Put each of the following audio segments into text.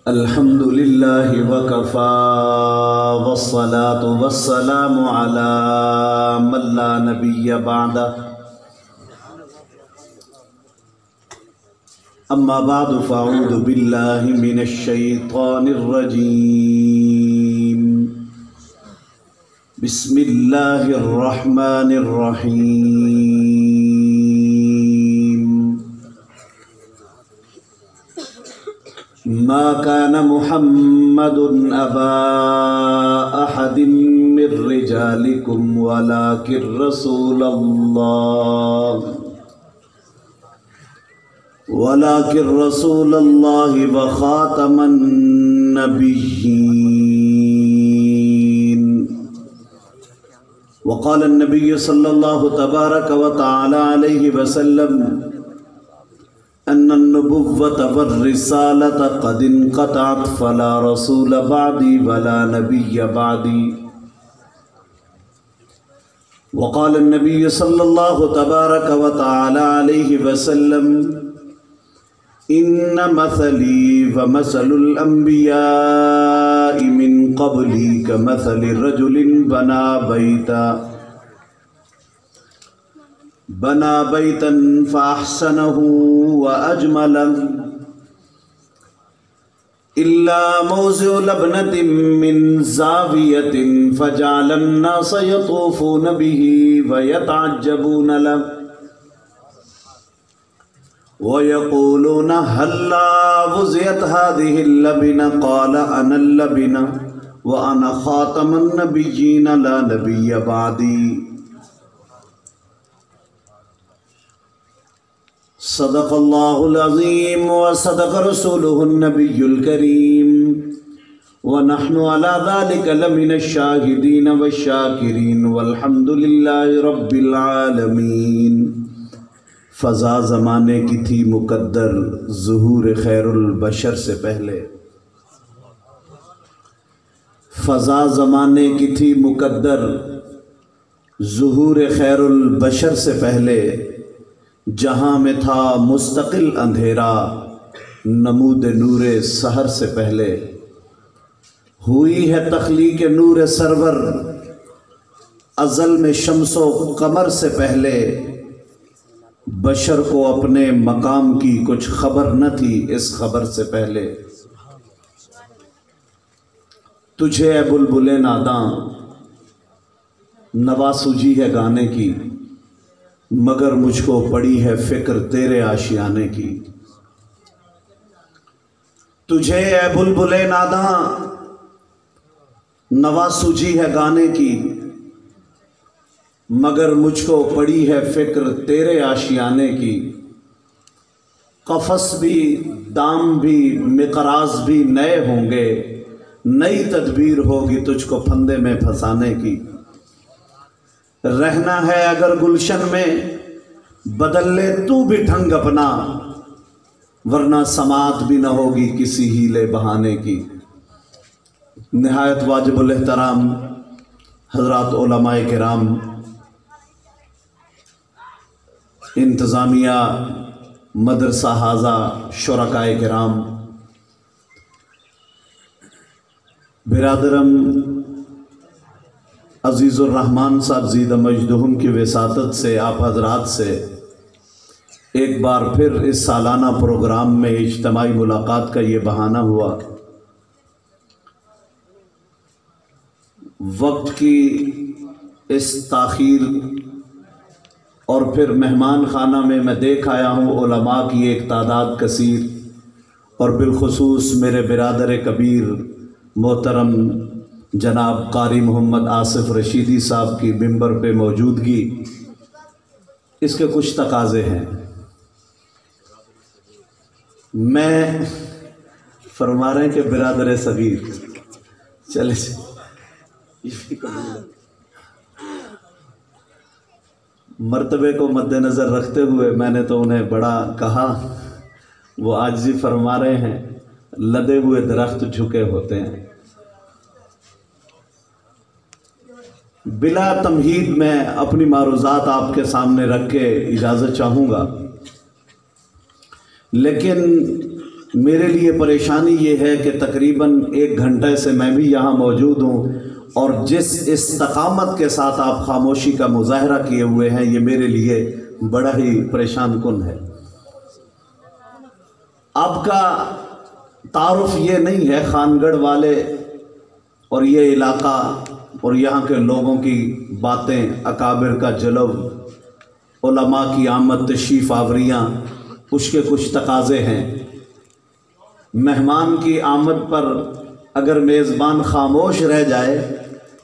الحمد لله وكفى والصلاة والسلام على من لا نبي بعده أما بعد فأعوذ بالله من الشيطان الرجيم بسم الله الرحمن الرحيم ما كان محمد أبا أحد من رجالكم ولكن رسول الله وخاتم النبيين. وقال النبي صلى الله تبارك وتعالى عليه وسلم أن النبوة والرسالة قد انقطعت فلا رسول بعدي ولا نبي بعدي. وقال النبي صلى الله تبارك وتعالى عليه وسلم إن مثلي ومثل الأنبياء من قبلي كمثل رجل بنى بيتا فأحسنه وأجمله إلا موضع لبنة من زاوية فجعل الناس يطوفون به ويتعجبون له ويقولون هلا وزيت هذه اللبنة قال أنا اللبنة وأنا خاتم النبيين لا نبي بعدي. صدق الله العظيم وصدق رسوله النبي الكريم ونحن على ذلك لمن الشاهدين والشاكرين والحمد لله رب العالمين. فضا زمانے کی تھی مقدر ظہور خیر البشر سے پہلے. فضا زمانے کی تھی مقدر ظہور خیر البشر سے پہلے. جہاں میں تھا مستقل اندھیرا نمود نور سحر سے پہلے. ہوئی ہے تخلیق نور سرور ازل میں شمس و قمر سے پہلے. بشر کو اپنے مقام کی کچھ خبر نہ تھی اس خبر سے پہلے. تجھے اے بلبل ناداں نوا سوجی ہے گانے کی مگر مجھ کو پڑی ہے فکر تیرے آشیانے کی. تجھے اے بلبل ناداں نوا سوجی ہے گانے کی مگر مجھ کو پڑی ہے فکر تیرے آشیانے کی. قفس بھی دام بھی مقراض بھی نئے ہوں گے نئی تدبیر ہوگی تجھ کو پھندے میں پھنسانے کی. رہنا ہے اگر گلشن میں بدل لے تو بھی ڈھنگ اپنا ورنہ سماعت بھی نہ ہوگی کسی ہیلے بہانے کی. نہایت واجب الاحترام حضرات علماء کرام، انتظامیہ مدرسہ حاضہ، شرکائے کرام، برادرم عزیز الرحمن صاحب زیدہ مجدہم کی وساطت سے آپ حضرات سے ایک بار پھر اس سالانہ پروگرام میں اجتماعی ملاقات کا یہ بہانہ ہوا. وقت کی اس تاخیر اور پھر مہمان خانہ میں دیکھ آیا ہوں علماء کی ایک تعداد کثیر اور بالخصوص میرے برادر کبیر محترم جناب قاری محمد آصف رشیدی صاحب کی ممبر پہ موجودگی. اس کے کچھ تقاضے ہیں. میں فرما رہے ہیں کہ برادر صغیر چلے مرتبے کو مد نظر رکھتے ہوئے میں نے تو انہیں بڑا کہا. وہ عاجزی فرما رہے ہیں لدے ہوئے درخت جھکے ہوتے ہیں. بلا تمہید میں اپنی معروضات آپ کے سامنے رکھ کے اجازت چاہوں گا، لیکن میرے لیے پریشانی یہ ہے کہ تقریباً 1 گھنٹے سے میں بھی یہاں موجود ہوں، اور جس استقامت کے ساتھ آپ خاموشی کا مظاہرہ کیے ہوئے ہیں یہ میرے لیے بڑا ہی پریشان کن ہے۔ آپ کا تعارف یہ نہیں ہے، خانگڑھ والے اور یہ علاقہ اور یہاں کے لوگوں کی باتیں، اکابر کا جلو، علماء کی آمد تشریف آوریاں، کچھ کے کچھ تقاضے ہیں۔ مہمان کی آمد پر اگر میزبان خاموش رہ جائے،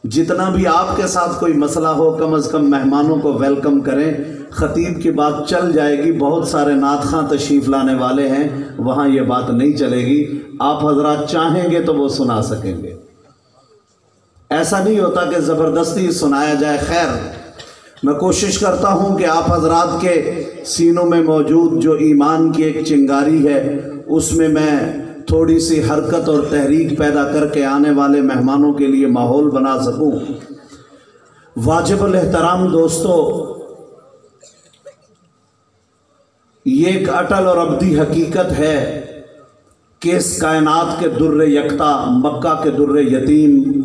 جتنا بھی آپ کے ساتھ کوئی مسئلہ ہو کم از کم مہمانوں کو ویلکم کریں، خطیب کی بات چل جائے گی۔ بہت سارے نعت خواں تشریف لانے والے ہیں، وہاں یہ بات نہیں چلے گی، آپ حضرات چاہیں گے تو وہ سنا سکیں گے، ایسا نہیں ہوتا کہ زبردستی سنایا جائے۔ خیر، میں کوشش کرتا ہوں کہ آپ حضرات کے سینوں میں موجود جو ایمان کی ایک چنگاری ہے اس میں تھوڑی سی حرکت اور تحریک پیدا کر کے آنے والے مہمانوں کے لیے ماحول بنا سکوں۔ واجب الاحترام دوستو، یہ ایک اٹل اور ابدی حقیقت ہے کہ اس کائنات کے در یکتا، مکہ کے در یتیم،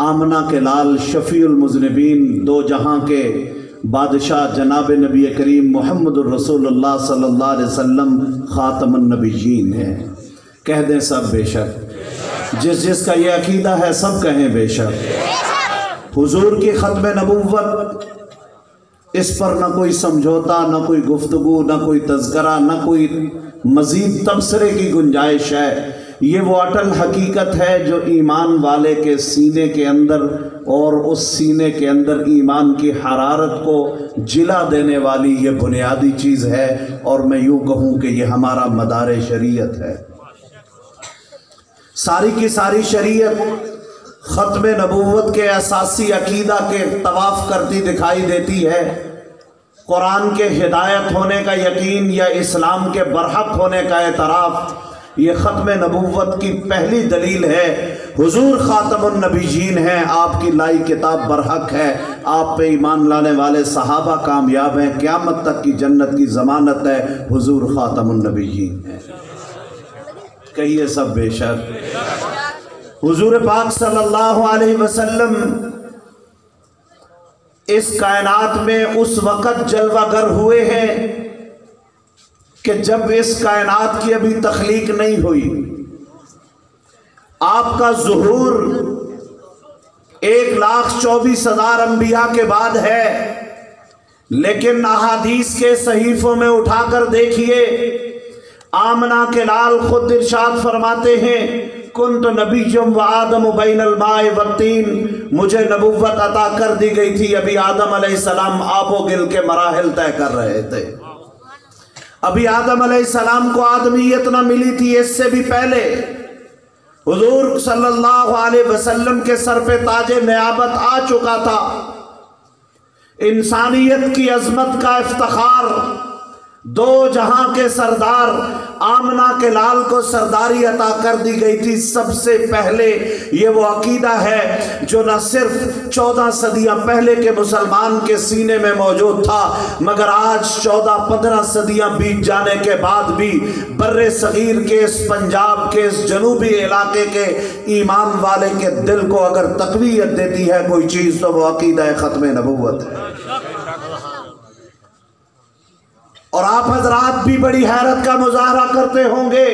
آمنہ کے لال، شفیع المذنبین، دو جہاں کے بادشاہ جناب نبی کریم محمد الرسول اللہ صلی اللہ علیہ وسلم خاتم النبیین ہیں۔ کہہ دیں سب بے شک، جس کا یہ عقیدہ ہے سب کہیں بے شک۔ حضور کی ختم نبوت، اس پر نہ کوئی سمجھوتا، نہ کوئی گفتگو، نہ کوئی تذکرہ، نہ کوئی مزید تبصرے کی گنجائش ہے۔ یہ وہ اٹل حقیقت ہے جو ایمان والے کے سینے کے اندر اور اس سینے کے اندر ایمان کی حرارت کو جلا دینے والی یہ بنیادی چیز ہے، اور میں یوں کہوں کہ یہ ہمارا مدار شریعت ہے۔ ساری کی ساری شریعت ختم نبوت کے اساسی عقیدہ کے طواف کرتی دکھائی دیتی ہے۔ قرآن کے ہدایت ہونے کا یقین یا اسلام کے برحق ہونے کا اعتراف، یہ ختم نبوت کی پہلی دلیل ہے۔ حضور خاتم النبیین ہیں، آپ کی لائی کتاب برحق ہے، آپ پہ ایمان لانے والے صحابہ کامیاب ہیں، قیامت تک کی جنت کی ضمانت ہے، حضور خاتم النبیین ہیں۔ کہیے سب بے شک۔ حضور پاک صلی اللہ علیہ وسلم اس کائنات میں اس وقت جلوہ گر ہوئے ہیں کہ جب اس کائنات کی ابھی تخلیق نہیں ہوئی۔ آپ کا ظہور 1,24,000 انبیاء کے بعد ہے، لیکن احادیث کے صحیفوں میں اٹھا کر دیکھیے، آمنہ کے لال خود ارشاد فرماتے ہیں، کنت نبیم و آدم بین الماء والطین، مجھے نبوت عطا کر دی گئی تھی، ابھی آدم علیہ السلام آب و گل کے مراحل طے کر رہے تھے، ابھی آدم علیہ السلام کو آدمیت نہ ملی تھی، اس سے بھی پہلے حضور صلی اللہ علیہ وسلم کے سر پہ تاج نیابت آ چکا تھا۔ انسانیت کی عظمت کا افتخار، دو جہاں کے سردار آمنہ کے لال کو سرداری عطا کر دی گئی تھی۔ سب سے پہلے یہ وہ عقیدہ ہے جو نہ صرف 14 صدیاں پہلے کے مسلمان کے سینے میں موجود تھا، مگر آج 14-15 صدیاں بیت جانے کے بعد بھی بر صغیر کے اس پنجاب کے اس جنوبی علاقے کے ایمان والے کے دل کو اگر تقویت دیتی ہے کوئی چیز تو وہ عقیدہ ختم نبوت ہے۔ اور آپ حضرات بھی بڑی حیرت کا مظاہرہ کرتے ہوں گے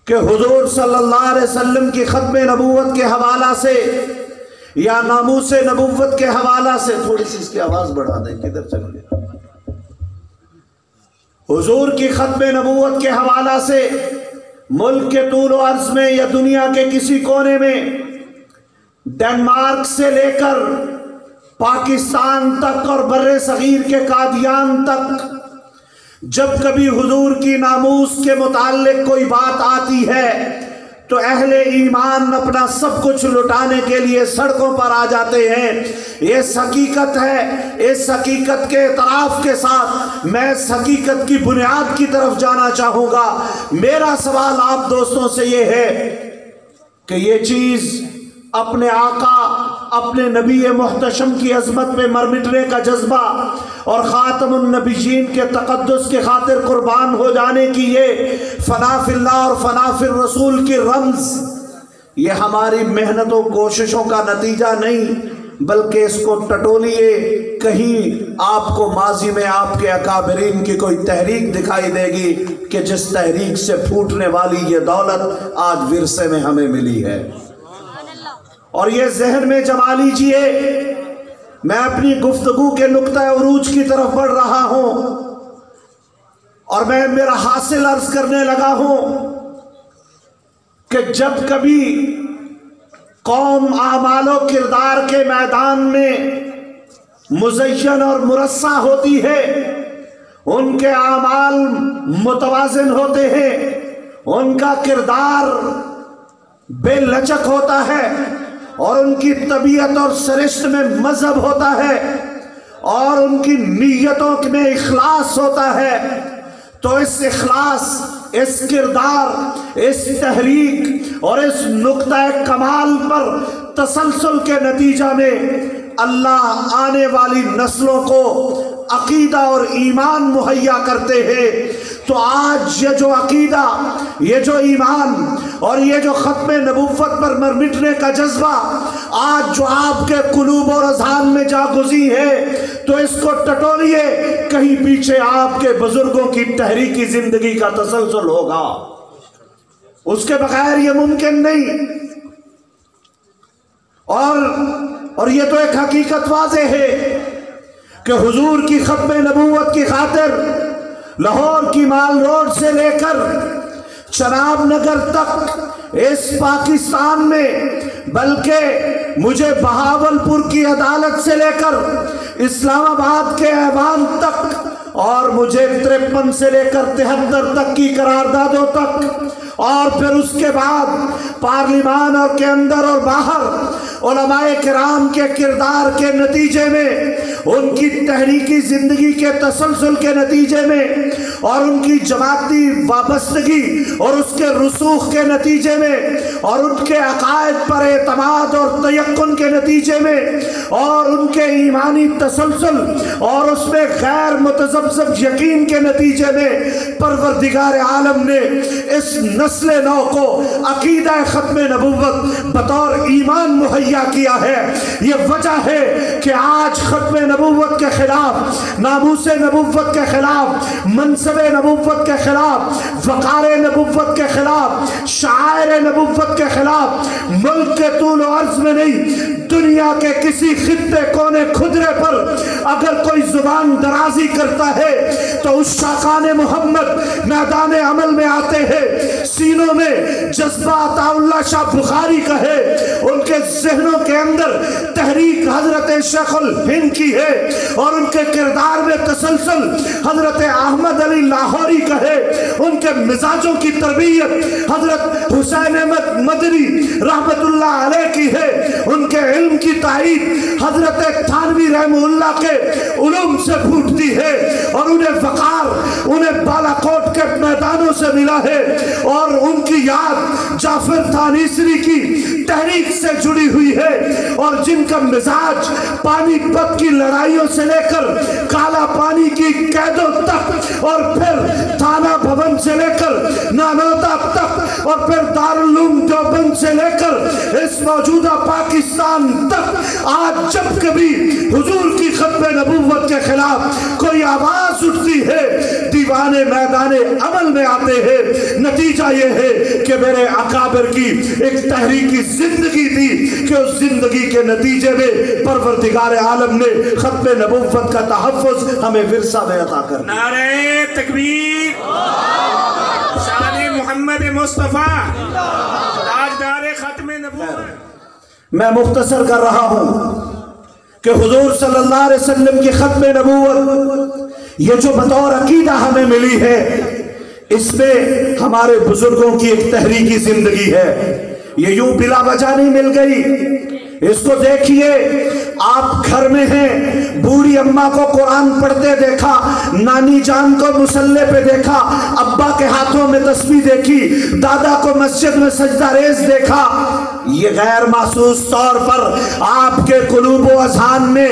کہ حضور صلی اللہ علیہ وسلم کی ختم نبوت کے حوالہ سے یا ناموس نبوت کے حوالہ سے، تھوڑی سی اس کی آواز بڑھا دیں، کدھر چل گیا، حضور کی ختم نبوت کے حوالہ سے ملک کے طول و عرض میں یا دنیا کے کسی کونے میں، ڈنمارک سے لے کر پاکستان تک اور بر صغیر کے قادیان تک، جب کبھی حضور کی ناموس کے متعلق کوئی بات آتی ہے تو اہل ایمان اپنا سب کچھ لٹانے کے لیے سڑکوں پر آ جاتے ہیں۔ یہ حقیقت ہے، اس حقیقت کے اعتراف کے ساتھ میں اس حقیقت کی بنیاد کی طرف جانا چاہوں گا۔ میرا سوال آپ دوستوں سے یہ ہے کہ یہ چیز اپنے آقا اپنے نبی محتشم کی عظمت پہ مر مٹنے کا جذبہ اور خاتم النبیین کے تقدس کے خاطر قربان ہو جانے کی یہ فنا فی اللہ اور فنا فی الرسول کی رمز، یہ ہماری محنت و کوششوں کا نتیجہ نہیں، بلکہ اس کو ٹٹولیے، کہیں آپ کو ماضی میں آپ کے اکابرین کی کوئی تحریک دکھائی دے گی کہ جس تحریک سے پھوٹنے والی یہ دولت آج ورثے میں ہمیں ملی ہے۔ اور یہ ذہن میں جما لیجئے، میں اپنی گفتگو کے نقطہ عروج کی طرف بڑھ رہا ہوں اور میں میرا حاصل عرض کرنے لگا ہوں کہ جب کبھی قوم اعمال و کردار کے میدان میں مزین اور مرصع ہوتی ہے، ان کے اعمال متوازن ہوتے ہیں، ان کا کردار بے لچک ہوتا ہے اور ان کی طبیعت اور سرشت میں مذہب ہوتا ہے اور ان کی نیتوں میں اخلاص ہوتا ہے، تو اس اخلاص، اس کردار، اس تحریک اور اس نقطہ کمال پر تسلسل کے نتیجہ میں اللہ آنے والی نسلوں کو عقیدہ اور ایمان مہیا کرتے ہیں۔ تو آج یہ جو عقیدہ، یہ جو ایمان اور یہ جو ختم نبوت پر مر مٹنے کا جذبہ آج جو آپ کے قلوب اور اذہان میں جا گزی ہے، تو اس کو ٹٹولیے، کہیں پیچھے آپ کے بزرگوں کی تحریکی زندگی کا تسلسل ہوگا، اس کے بغیر یہ ممکن نہیں۔ اور یہ تو ایک حقیقت واضح ہے کہ حضور کی ختم نبوت کی خاطر لاہور کی مال روڈ سے لے کر چناب نگر تک اس پاکستان میں، بلکہ مجھے بہاولپور کی عدالت سے لے کر اسلام آباد کے ایوان تک اور مجھے 53 سے لے کر 73 تک کی قراردادوں تک اور پھر اس کے بعد پارلیمان اور کے اندر اور باہر علماء کرام کے کردار کے نتیجے میں، ان کی تحریکی زندگی کے تسلسل کے نتیجے میں اور ان کی جماعتی وابستگی اور اس کے رسوخ کے نتیجے میں اور ان کے عقائد پر اعتماد اور تیقن کے نتیجے میں اور ان کے ایمانی تسلسل اور اس میں غیر متذبذب یقین کے نتیجے میں پروردگار عالم نے اس نسل نو کو عقیدہ ختم نبوت بطور ایمان مہیا کیا ہے۔ یہ وجہ ہے کہ آج ختم نبوت کے خلاف، ناموس نبوت کے خلاف، منصب نبوت کے خلاف، وقار نبوت کے خلاف، شعائر نبوت کے خلاف ملک کے طول و عرض میں نہیں، دنیا کے کسی خطے کونے خدرے پر اگر کوئی زبان درازی کرتا ہے تو اس شاقان محمد میدان عمل میں آتے ہیں، سینوں میں جذبہ عطا اللہ شاہ بخاری کا ہے، ان کے ذہنوں کے اندر تحریک حضرت شیخ الہند کی ہے اور ان کے کردار میں تسلسل حضرت احمد علی لاہوری کا ہے، ان کے مزاجوں کی تربیت حضرت حسین احمد مدنی رحمت اللہ علیہ کی ہے، ان کے علم کی تائید حضرت تھانوی رحمہ اللہ کے علوم سے پھوٹتی ہے اور انہیں وقار انہیں بالاکوٹ کے میدانوں سے ملا ہے اور ان کی یاد جعفر تھانیسری کی تحریک سے جڑی ہوئی ہے اور جن کا مزاج پانی پت کی لڑائیوں سے لے کر کالا پانی کی قیدوں تک اور پھر تھانہ بھون سے لے کر نانوتا تک اور پھر دارالعلوم دیوبند سے لے کر اس موجودہ پاکستان تک، آج جب کبھی حضور کی ختم نبوت کے خلاف کوئی آواز اٹھتی ہے، دیوانے میدان عمل میں آتے ہیں۔ نتیجہ یہ ہے کہ میرے اکابر کی ایک تحریکی زندگی تھی کہ اس زندگی کے نتیجے میں پروردگار عالم نے ختم نبوت کا تحفظ ہمیں ورثہ میں عطا کر دیا۔ نعرہ تکبیر، شان محمد مصطفیٰ، تاجدار ختم نبوت۔ میں مختصر کر رہا ہوں کہ حضور صلی اللہ علیہ وسلم کی ختم نبوت یہ جو بطور عقیدہ ہمیں ملی ہے، اس میں ہمارے بزرگوں کی ایک تحریکی زندگی ہے، یہ یوں بلا وجہ نہیں مل گئی۔ اس کو دیکھیے، آپ گھر میں ہیں، بوڑھی اماں کو قرآن پڑھتے دیکھا، نانی جان کو مصلے پہ دیکھا، ابا کے ہاتھوں میں تسبیح دیکھی، دادا کو مسجد میں سجدہ ریز دیکھا، یہ غیر محسوس طور پر آپ کے قلوب و اذہان میں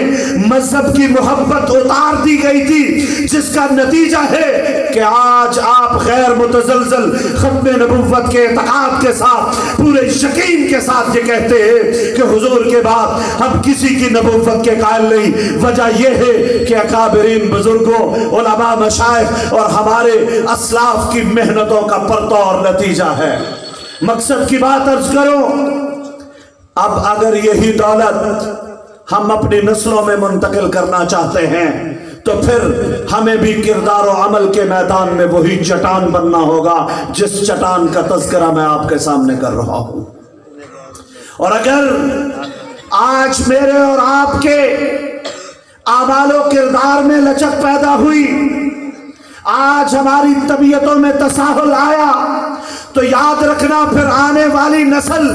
مذہب کی محبت اتار دی گئی تھی، جس کا نتیجہ ہے کہ آج آپ غیر متزلزل ختم نبوت کے اعتقاد کے ساتھ پورے یقین کے ساتھ یہ کہتے ہیں کہ حضور کے بعد ہم کسی کی نبوت کے قائل نہیں۔ وجہ یہ ہے کہ اکابرین بزرگوں، علماء، مشائخ اور ہمارے اسلاف کی محنتوں کا پرتو اور نتیجہ ہے۔ مقصد کی بات عرض کرو، اب اگر یہی دولت ہم اپنی نسلوں میں منتقل کرنا چاہتے ہیں تو پھر ہمیں بھی کردار و عمل کے میدان میں وہی چٹان بننا ہوگا جس چٹان کا تذکرہ میں آپ کے سامنے کر رہا ہوں۔ اور اگر آج میرے اور آپ کے اعمال و کردار میں لچک پیدا ہوئی، آج ہماری طبیعتوں میں تساہل آیا، تو یاد رکھنا پھر آنے والی نسل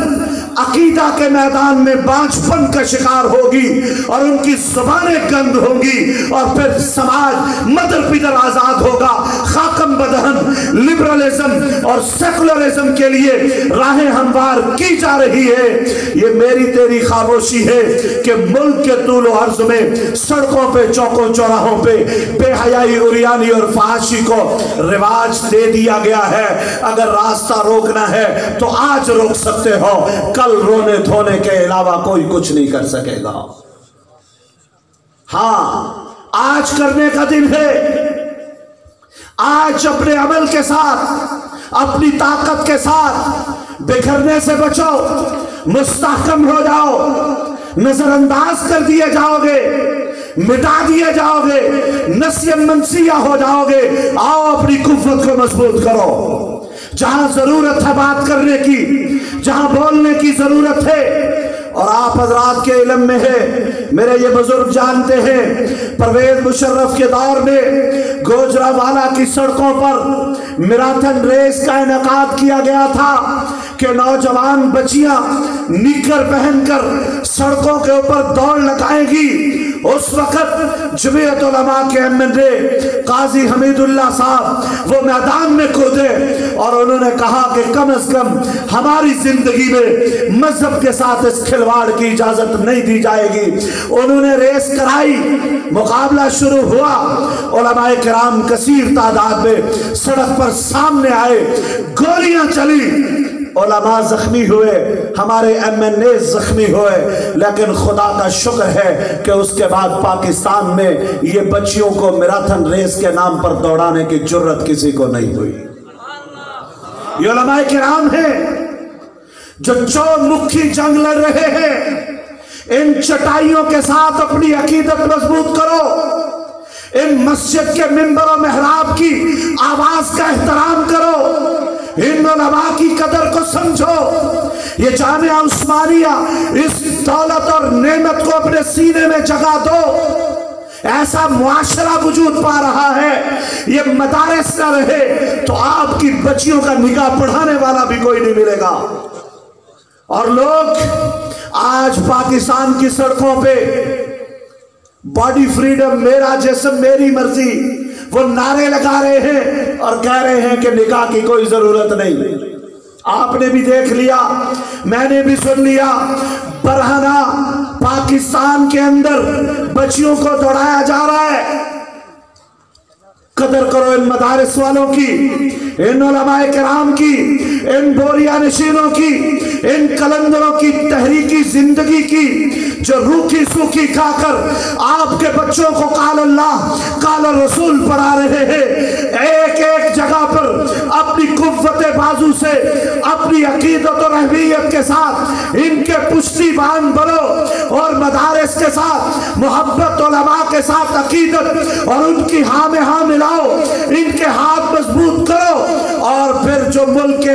عقیدہ کے میدان میں بانجھ پن کا شکار ہوگی اور ان کی زبانیں گند ہوں گی، اور پھر سماج مدر پیدر آزاد ہوگا۔ خاکم بدہن لبرلزم اور سیکولرزم کے لیے راہیں ہموار کی جا رہی ہے۔ یہ میری تیری خاموشی ہے کہ ملک کے طول و عرض میں سڑکوں پہ، چوکوں چوراہوں پہ بے حیائی، عریانی اور فحاشی کو رواج دے دیا گیا ہے۔ اگر راستہ روکنا ہے تو آج روک سکتے ہو، کل رونے دھونے کے علاوہ کوئی کچھ نہیں کر سکے گا۔ ہاں، آج کرنے کا دن ہے۔ آج اپنے عمل کے ساتھ، اپنی طاقت کے ساتھ بکھرنے سے بچو، مستحکم ہو جاؤ، نظر انداز کر دیے جاؤ گے، مٹا دیے جاؤ گے، نسیہ منسیہ ہو جاؤ گے۔ آؤ اپنی قوت کو مضبوط کرو۔ جہاں ضرورت ہے بات کرنے کی، جہاں بولنے کی ضرورت ہے، اور آپ حضرات کے علم میں ہے، میرے یہ بزرگ جانتے ہیں، پرویز مشرف کے دور میں گوجرانوالا کی سڑکوں پر میراتھن ریس کا انعقاد کیا گیا تھا کہ نوجوان بچیاں نکر پہن کر سڑکوں کے اوپر دوڑ لگائیں گی۔ اس وقت جمعیت علماء کے MLA قاضی حمید اللہ صاحب وہ میدان میں کودے اور انہوں نے کہا کہ کم از کم ہماری زندگی میں مذہب کے ساتھ اس کھلواڑ کی اجازت نہیں دی جائے گی۔ انہوں نے ریس کرائی، مقابلہ شروع ہوا، علماء کرام کثیر تعداد میں سڑک پر سامنے آئے، گولیاں چلی، علماء زخمی ہوئے، ہمارے MLA زخمی ہوئے، لیکن خدا کا شکر ہے کہ اس کے بعد پاکستان میں یہ بچیوں کو میراتھن ریس کے نام پر دوڑانے کی جرت کسی کو نہیں ہوئی۔ یہ علماء کرام ہیں جو چومکھی جنگ لڑ رہے ہیں۔ ان چٹائیوں کے ساتھ اپنی عقیدت مضبوط کرو، ان مسجد کے منبر و محراب کی آواز کا احترام کرو، ان علماء کی قدر کو سمجھو۔ یہ جامعہ عثمانیہ اس دولت اور نعمت کو اپنے سینے میں جگہ دو۔ ایسا معاشرہ وجود پا رہا ہے، یہ مدارس نہ رہے تو آپ کی بچیوں کا نکاح پڑھانے والا بھی کوئی نہیں ملے گا۔ اور لوگ آج پاکستان کی سڑکوں پہ باڈی فریڈم، میرا جسم میری مرضی، وہ نعرے لگا رہے ہیں اور کہہ رہے ہیں کہ نکاح کی کوئی ضرورت نہیں۔ آپ نے بھی دیکھ لیا، میں نے بھی سن لیا، برہنہ پاکستان کے اندر بچیوں کو دوڑایا جا رہا ہے۔ قدر کرو ان مدارس والوں کی، ان علماء کرام کی، ان بوریا نشینوں کی، ان کلندروں کی تحریکی زندگی کی، جو روکھی سوکھی کھا کر آپ کے بچوں کو قال اللہ قال رسول پڑھا رہے ہیں۔ ایک ایک جگہ پر اپنی قوت بازو سے، اپنی عقیدت و رہبیت کے ساتھ ان کے پشتی باندھ بنو، اور مدارس کے ساتھ محبت، علماء کے ساتھ عقیدت اور ان کی ہاں میں ہاں ملاؤ، ان کے ہاتھ مضبوط کرو، اور پھر جو ملک کے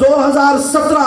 2017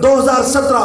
2017,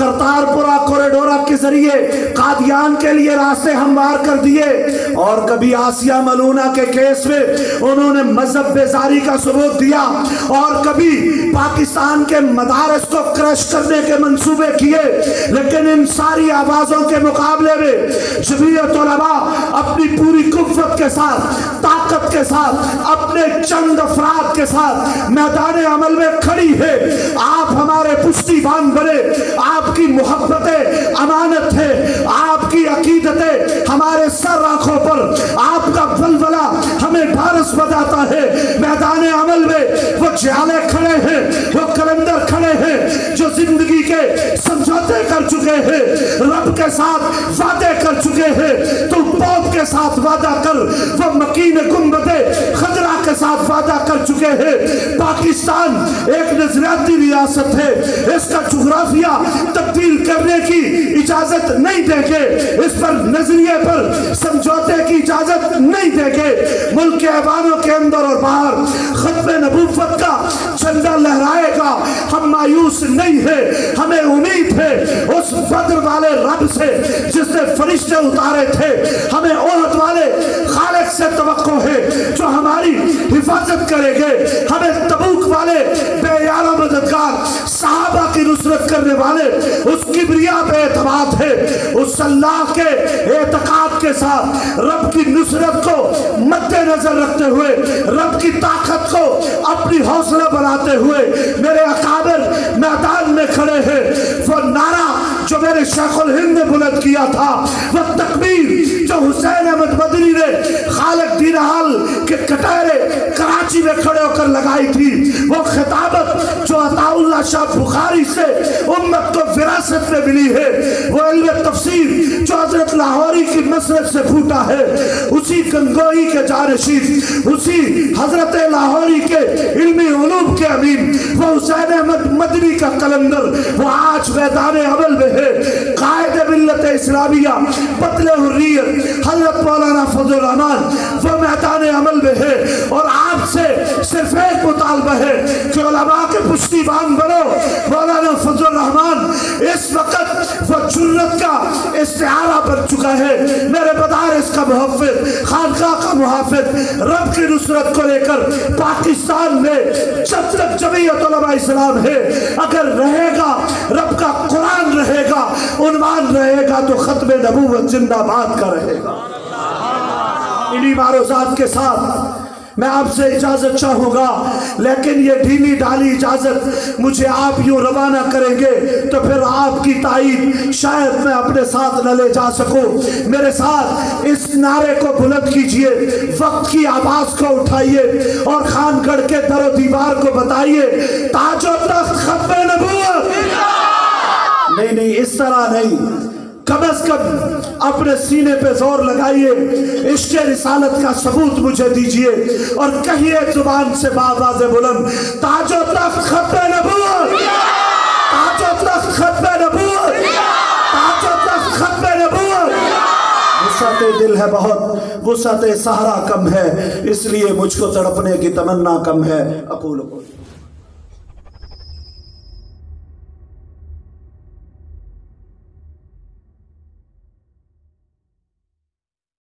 کرتارپورہ کوریڈور کے ذریعے قادیان کے لیے راستے ہموار کر دیے، اور کبھی آسیہ ملونہ کے کیس میں انہوں نے مذہب بیزاری کا ثبوت دیا، اور کبھی پاکستان کے مدارس کو کرش کرنے کے منصوبے کیے۔ لیکن ان ساری آوازوں کے مقابلے میں جمعیت علماء اپنی پوری قوت کے ساتھ، طاقت کے ساتھ، اپنے چند افراد کے ساتھ میدان عمل میں کھڑی ہے۔ آپ ہمارے پشتی بان بنے، آپ کی محبتیں امانت ہے، آپ کی عقیدتیں ہمارے سر آنکھوں پر، آپ کا ولولہ ہمیں ڈھارس بجاتا ہے۔ میدان عمل میں وہ جالے کھڑے ہیں، وہ کلندر کھڑے ہیں جو زندگی کے سمجھوتے کر چکے ہیں، رب کے ساتھ وعدے کر چکے ہیں۔ تو پوپ کے ساتھ وعدہ کر، وہ مکین گنبد خضرا کے ساتھ وعدہ کر چکے ہیں۔ پاکستان ایک نظریاتی ریاست ہے، اس کا جغرافیہ تبدیل کرنے کی اجازت نہیں دیں گے، اس پر نظریے پر سمجھوتے کی اجازت نہیں دیں گے۔ ملک کے ایوانوں کے اندر اور باہر ختم نبوت کا جھنڈا لہرائے گا۔ ہم مایوس نہیں ہیں، ہمیں امید ہے اس بدر والے رب سے جس نے فرشتے اتارے تھے، ہمیں احد والے خالق سے توقع ہے جو ہماری حفاظت کرے گے، ہمیں تبوک والے بے یارہ مددگار صحابہ کی نصرت کرنے والے اس کبریا پہ اعتماد ہے۔ اس اللہ کے اعتقاد کے ساتھ رب کی نصرت کو مد نظر رکھتے ہوئے، رب کی طاقت کو اپنی حوصلہ بناتے ہوئے میرے اکابر میدان میں کھڑے ہیں۔ وہ نعرہ جو میرے شیخ الہند نے بلند کیا تھا، وہ تکبیر جو حسین احمد مدنی نے خالق دین حال کے کٹہرے کراچی میں کھڑے ہو کر لگائی تھی، وہ خطابت جو عطا اللہ شاہ بخاری سے امت کو وراثت میں ملی ہے، وہ علم تفسیر جو حضرت لاہوری کی مسرت سے پھوٹا ہے، اسی گنگوئی کے جانشین، اسی حضرت لاہوری کے علمی علوم کے امین، وہ حسین احمد مدنی کا کلندر، وہ آج میدان عمل میں ہے۔ قائد ملت اسلامیہ بطل حریت حضرت مولانا فضل الرحمان وہ میدان عمل میں ہے، اور آپ سے صرف ایک مطالبہ ہے کہ علماء کے پشتی بان بنو۔ مولانا فضل الرحمان اس وقت وہ جرت کا استعارہ بن چکا ہے، میرے مدارس کا محافظ، خانقاہ کا محافظ، رب کی نصرت کو لے کر پاکستان میں جب تک جمعیت علماء اسلام ہے، اگر رہے گا رب کا قرآن رہے گا، عنوان رہے گا، تو ختم نبوت زندہ باد کا رہے گا۔ انہی معروضات کے ساتھ میں آپ سے اجازت چاہوں گا، لیکن یہ ڈھیلی ڈالی اجازت مجھے آپ یوں روانہ کریں گے تو پھر آپ کی تائید شاید میں اپنے ساتھ نہ لے جا سکوں۔ میرے ساتھ اس نعرے کو بلند کیجئے، وقت کی آواز کو اٹھائیے، اور خان گڑھ کے در و دیوار کو بتائیے، تاج و تخت ختم نبوت۔ نہیں اس طرح نہیں، کم از کم اپنے سینے پہ زور لگائیے، عشق رسالت کا ثبوت مجھے دیجئے، اور کہیے زبان سے بآواز بلند، تاج و تخت ختم نبوت، تاج و تخت ختم نبوت، تاج و تخت ختم نبوت۔ وسعت دل ہے بہت، وسعت صحرا کم ہے، اس لیے مجھ کو تڑپنے کی تمنا کم ہے۔ اقول